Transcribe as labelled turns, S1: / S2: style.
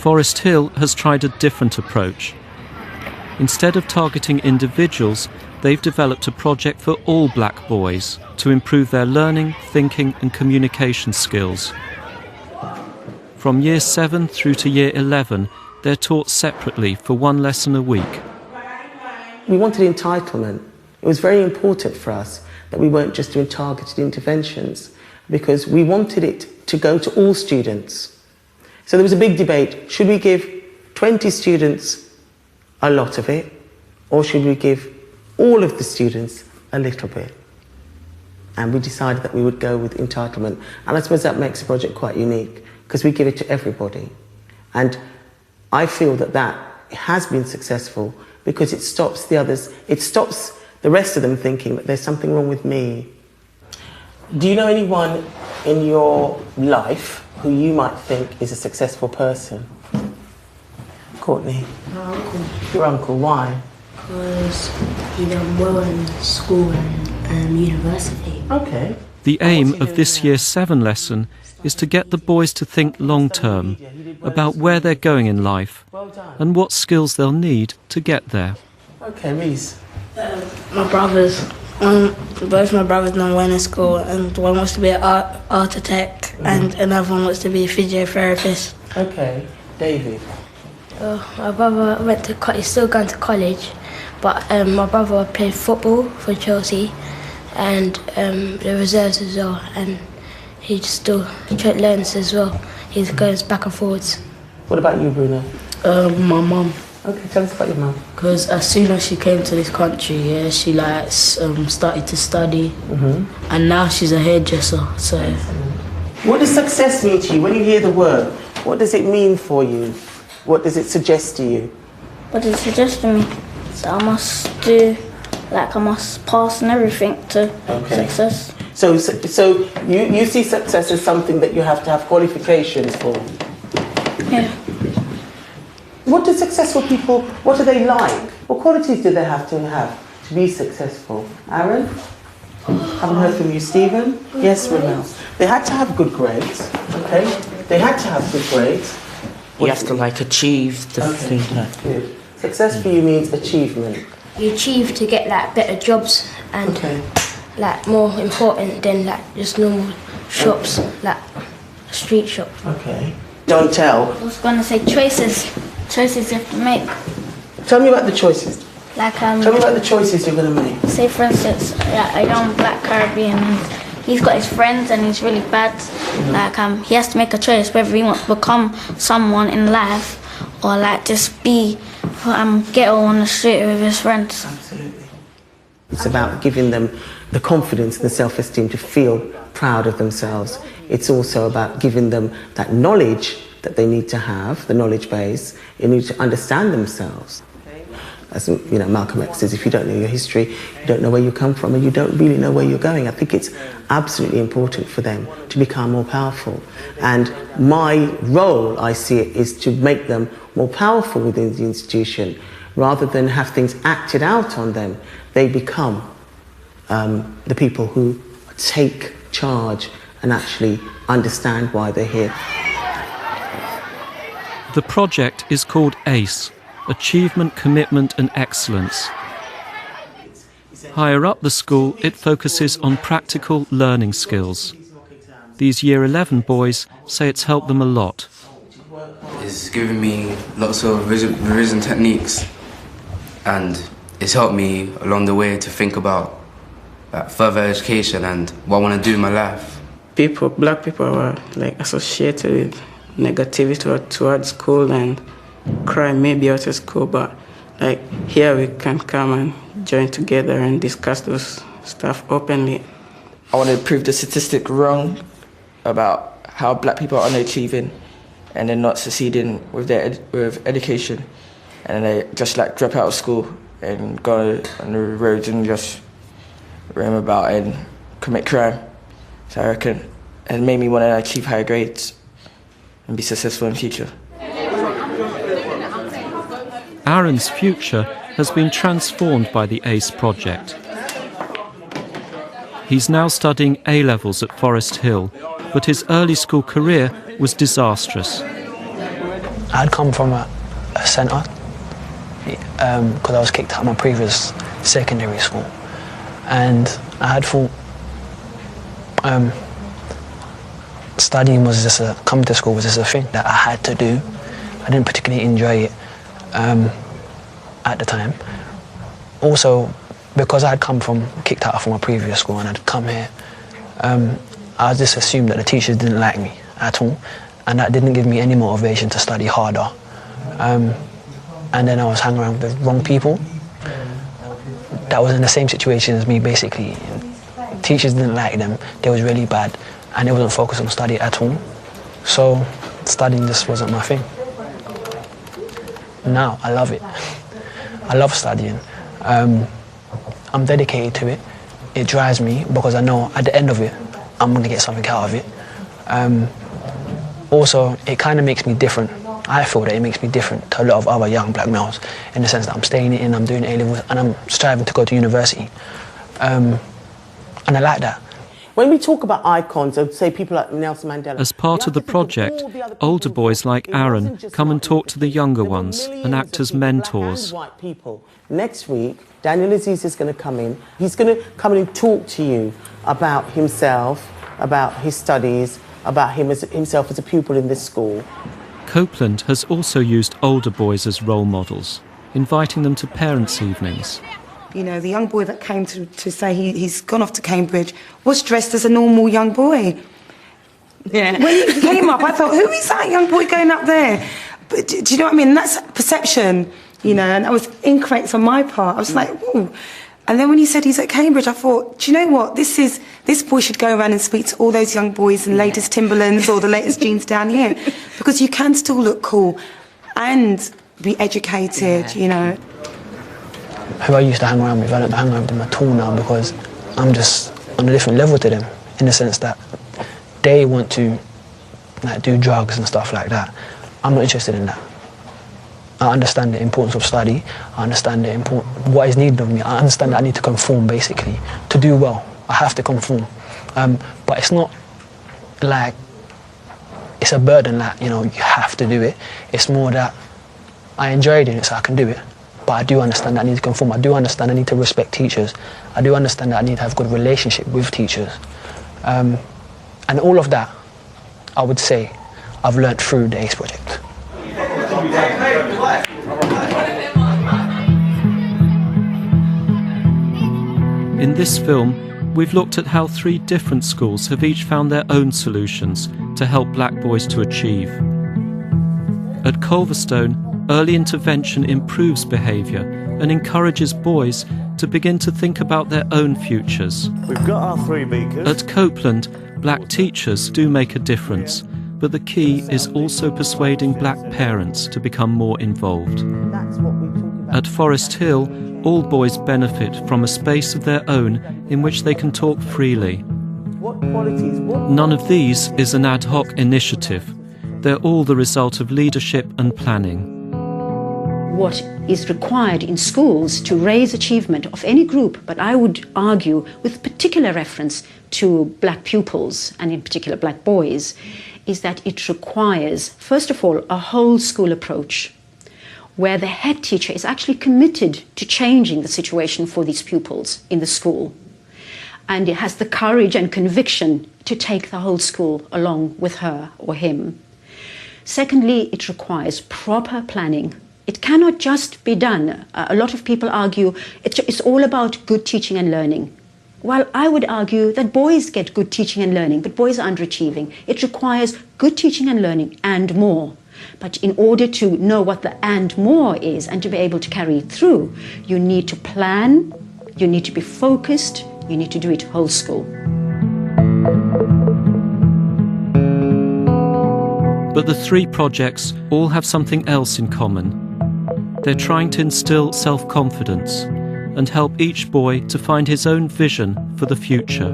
S1: Forest Hill has tried a different approach. Instead of targeting individuals, they've developed a project for all black boys to improve their learning, thinking and communication skills. From Year 7 through to Year 11, they're taught separately for one lesson a week.
S2: We wanted entitlement. It was very important for us that we weren't just doing targeted interventions, because we wanted it to go to all students. So there was a big debate, should we give 20 students a lot of it, or should we give all of the students a little bit? And we decided that we would go with entitlement. And I suppose that makes the project quite unique, because we give it to everybody. And I feel that that has been successful because it stops the others, it stops the rest of them thinking that there's something wrong with me. Do you know anyone in your life who you might think is a successful person? Courtney?
S3: My uncle.
S2: Your uncle, why?
S3: Because he done well in school and university.
S2: Okay.
S1: The aim of this Year 7 lesson is to get the boys to think long-term about where they're going in life and what skills they'll need to get there.
S2: Okay, Reese.
S3: My brothers, both my brothers done well in school, and one wants to be an architect and another one wants to be a physiotherapist.
S2: Okay, David.
S3: My brother went to he's still going to college, but my brother played football for Chelsea and the reserves as well, and he still learns as well. He goes back and forwards.
S2: What about you, Bruno?
S3: My mum.
S2: Okay, tell us about your mum.
S3: Because as soon as she came to this country, yeah, she started to study, and now she's a hairdresser. So,
S2: what does success mean to you when you hear the word? What does it mean for you? What does it suggest to you?
S4: What does it suggest to me? So I must I must pass and everything to success.
S2: So you see success as something that you have to have qualifications for?
S4: Yeah.
S2: What do successful people, what are they like? What qualities do they have to be successful? Aaron? Haven't heard from you, Stephen? Yes, Ramel. They had to have good grades, okay? They had to have good grades.
S5: You have to achieve the thing.
S2: Good. Success for you means achievement.
S6: You achieve to get better jobs and more important than just normal shops, like a street shop.
S2: Okay. Don't tell.
S4: I was going to say choices you have to make.
S2: Tell me about the choices.
S4: Tell
S2: me about the choices you're going to make.
S4: Say for instance, a young black Caribbean, he's got his friends and he's really bad. He has to make a choice whether he wants to become someone in life or just be ghetto on the street with his friends.
S2: Absolutely. It's about giving them the confidence and the self-esteem to feel proud of themselves. It's also about giving them that knowledge that they need to have, the knowledge base, in order to understand themselves. As Malcolm X says, if you don't know your history, you don't know where you come from, and you don't really know where you're going. I think it's absolutely important for them to become more powerful. And my role, I see it, is to make them more powerful within the institution. Rather than have things acted out on them, they become the people who take charge and actually understand why they're here.
S1: The project is called ACE, Achievement, Commitment and Excellence. Higher up the school, it focuses on practical learning skills. These Year 11 boys say it's helped them a lot.
S7: It's given me lots of revision techniques, and it's helped me along the way to think about further education and what I want to do in my life.
S8: Black people were associated with negativity towards school and crime maybe out of school, but here we can come and join together and discuss those stuff openly.
S5: I want to prove the statistic wrong about how black people are underachieving and they're not succeeding with with education, and they just drop out of school and go on the roads and just roam about and commit crime. So I reckon it made me want to achieve higher grades and be successful in the future.
S1: Aaron's future has been transformed by the ACE project. He's now studying A-levels at Forest Hill, but his early school career was disastrous.
S9: I'd come from a centre because I was kicked out of my previous secondary school, and I had thought studying was just coming to school was just a thing that I had to do. I didn't particularly enjoy it at the time. Also, because I had come from kicked out from my previous school and I'd come here, I just assumed that the teachers didn't like me at all, and that didn't give me any motivation to study harder. And then I was hanging around with the wrong people that was in the same situation as me, basically. Teachers didn't like them, they was really bad, and they wasn't focused on study at all. So studying just wasn't my thing. Now I love it. I love studying. I'm dedicated to it. It drives me because I know at the end of it, I'm going to get something out of it. Also, it kind of makes me different. I feel that it makes me different to a lot of other young black males in the sense that I'm staying in, I'm doing A-levels, and I'm striving to go to university. And I like that.
S2: When we talk about icons, I'd say people like Nelson Mandela.
S1: As part of the project, older boys like Aaron come and talk to the younger ones and act as mentors.
S2: White people. Next week, Daniel Aziz is going to come in. He's going to come in and talk to you about himself, about his studies, about himself as a pupil in this school.
S1: Copeland has also used older boys as role models, inviting them to parents' evenings.
S10: You know, the young boy that came to say he's gone off to Cambridge was dressed as a normal young boy. Yeah. When he came up, I thought, who is that young boy going up there? But do you know what I mean? That's perception, you know, and that was incorrect on my part. I was like, ooh. And then when he said he's at Cambridge, I thought, do you know what? This boy should go around and speak to all those young boys in latest Timberlands or the latest jeans down here, because you can still look cool and be educated, you know.
S9: Who I used to hang around with, I don't hang around with them at all now because I'm just on a different level to them, in the sense that they want to do drugs and stuff like that. I'm not interested in that. I understand the importance of study. I understand what is needed of me. I understand that I need to conform, basically. To do well, I have to conform. But it's not like it's a burden that, you know, you have to do it. It's more that I enjoy doing it, so I can do it. But I do understand that I need to conform. I do understand I need to respect teachers. I do understand that I need to have a good relationship with teachers. And all of that, I would say, I've learnt through the ACE project.
S1: In this film, we've looked at how 3 different schools have each found their own solutions to help black boys to achieve. At Culverstone, early intervention improves behaviour and encourages boys to begin to think about their own futures.
S11: We've got our 3 beakers.
S1: At Copeland, black teachers do make a difference, but the key is also persuading black parents to become more involved. At Forest Hill, all boys benefit from a space of their own in which they can talk freely. None of these is an ad hoc initiative. They're all the result of leadership and planning.
S12: What is required in schools to raise achievement of any group, but I would argue with particular reference to black pupils, and in particular black boys, is that it requires, first of all, a whole school approach, where the head teacher is actually committed to changing the situation for these pupils in the school. And it has the courage and conviction to take the whole school along with her or him. Secondly, it requires proper planning. It cannot just be done. A lot of people argue it's all about good teaching and learning. Well, I would argue that boys get good teaching and learning, but boys are underachieving. It requires good teaching and learning and more. But in order to know what the and more is and to be able to carry it through, you need to plan, you need to be focused, you need to do it whole school.
S1: But the 3 projects all have something else in common. They're trying to instill self-confidence and help each boy to find his own vision for the future.